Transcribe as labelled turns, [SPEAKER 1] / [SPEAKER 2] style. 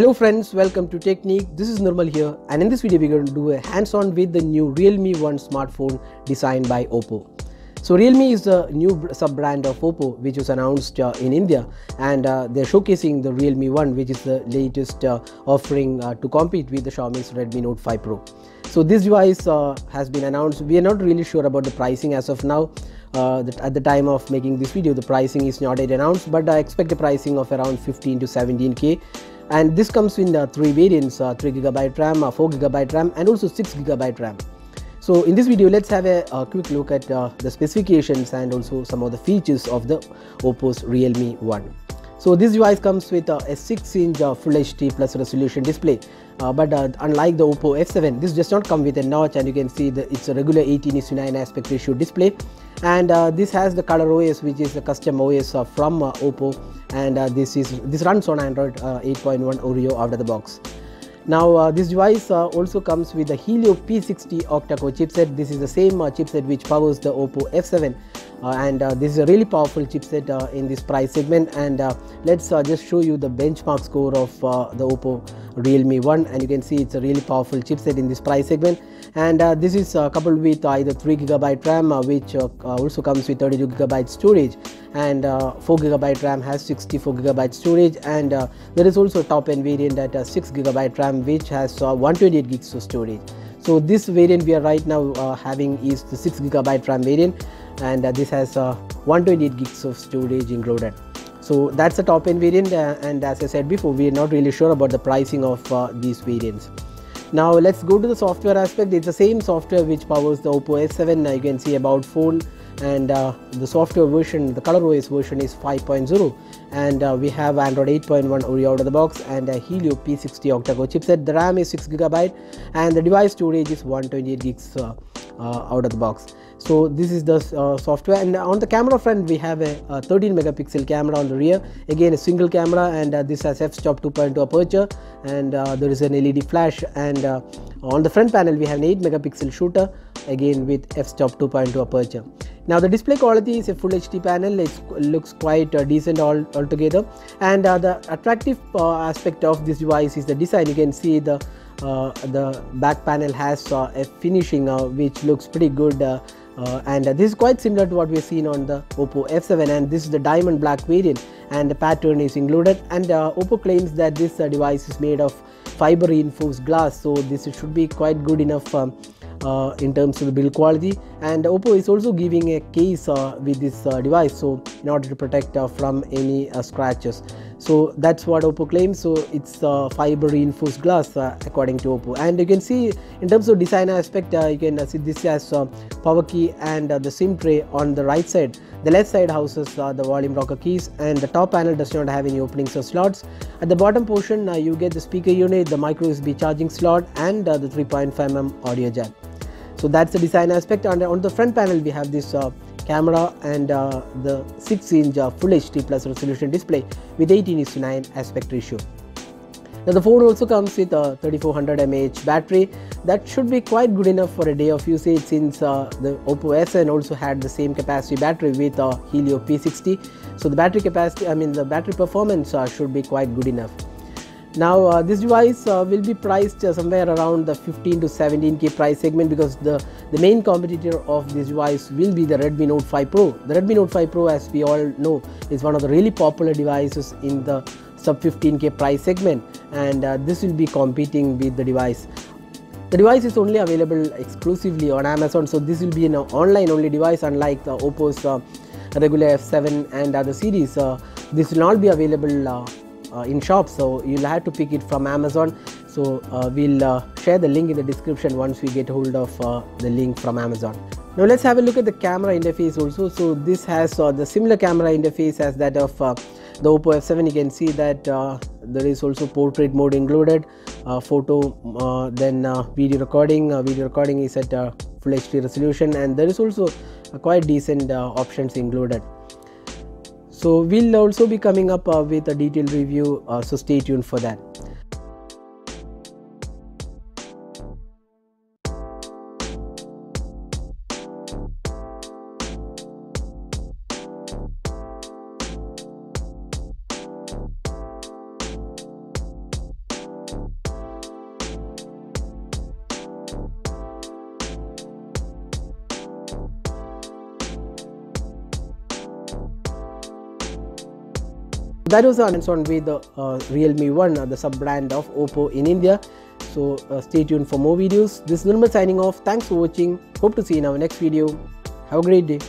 [SPEAKER 1] Hello friends, welcome to Technique. This is Nirmal here, and in this video we're going to do a hands-on with the new Realme 1 smartphone designed by Oppo. So Realme is the new sub-brand of Oppo which was announced in India, and they're showcasing the Realme 1, which is the latest offering to compete with the Xiaomi's Redmi Note 5 Pro. So this device has been announced. We are not really sure about the pricing as of now. At the time of making this video, the pricing is not yet announced, but I expect a pricing of around 15 to 17k. And this comes in three variants: 3GB RAM, 4GB RAM, and also 6GB RAM. So in this video, let's have a quick look at the specifications and also some of the features of the Oppo's Realme 1. So this device comes with a 6-inch Full HD plus resolution display, but unlike the Oppo F7, this does not come with a notch, and you can see that it's a regular 18:9 aspect ratio display. And this has the Color OS, which is a custom OS from Oppo, and this runs on Android 8.1 Oreo out of the box. Now this device also comes with the Helio P60 octa-core chipset. This is the same chipset which powers the Oppo F7, and this is a really powerful chipset in this price segment. And let's just show you the benchmark score of the Oppo Realme 1, and you can see it's a really powerful chipset in this price segment. And this is coupled with either 3GB RAM, which also comes with 32GB storage, and 4GB RAM has 64GB storage, and there is also a top end variant at 6GB RAM which has 128GB of storage. So this variant we are right now having is the 6GB RAM variant, and this has 128GB of storage included. So that's the top end variant, and as I said before, we are not really sure about the pricing of these variants. Now let's go to the software aspect. It's the same software which powers the Oppo S7. You can see about phone, and the software version, the Color OS version, is 5.0, and we have Android 8.1 Oreo out of the box, and a Helio P60 octa-core chipset. The RAM is 6GB, and the device storage is 128GB out of the box. So this is the software. And on the camera front, we have a 13 megapixel camera on the rear, again a single camera, and this has f-stop 2.2 aperture, and there is an LED flash. And on the front panel we have an 8 megapixel shooter, again with f-stop 2.2 aperture. Now the display quality is a Full HD panel. It looks quite decent altogether, and the attractive aspect of this device is the design. You can see the back panel has a finishing which looks pretty good, and this is quite similar to what we have seen on the Oppo F7, and this is the diamond black variant, and the pattern is included. And Oppo claims that this device is made of fiber reinforced glass, so this should be quite good enough in terms of the build quality. And Oppo is also giving a case with this device, so in order to protect from any scratches. So that's what Oppo claims. So it's fiber reinforced glass according to Oppo. And you can see in terms of design aspect, you can see this has power key and the SIM tray on the right side. The left side houses the volume rocker keys, and the top panel does not have any openings or slots. At the bottom portion you get the speaker unit, the micro USB charging slot, and the 3.5mm audio jack. So that's the design aspect. And on the front panel we have this camera and the 6-inch Full HD plus resolution display with 18:9 aspect ratio. Now the phone also comes with a 3400 mAh battery. That should be quite good enough for a day of usage, since the Oppo S7 also had the same capacity battery with Helio P60. So the battery capacity, the battery performance should be quite good enough. Now this device will be priced somewhere around the 15 to 17k price segment, because the main competitor of this device will be the Redmi Note 5 Pro. The Redmi Note 5 Pro, as we all know, is one of the really popular devices in the sub 15k price segment, and this will be competing with the device. The device is only available exclusively on Amazon, so this will be an online only device, unlike the Oppo's regular F7 and other series. This will not be available in shops, so you'll have to pick it from Amazon. So we'll share the link in the description once we get hold of the link from Amazon. Now let's have a look at the camera interface also. So this has the similar camera interface as that of the Oppo F7. You can see that there is also portrait mode included, photo, then video recording. Video recording is at Full HD resolution, and there is also quite decent options included. So we'll also be coming up with a detailed review, so stay tuned for that. that was the hands-on with the Realme 1, the sub-brand of Oppo in India. So stay tuned for more videos. This is Nirmal signing off. Thanks for watching. Hope to see you in our next video. Have a great day.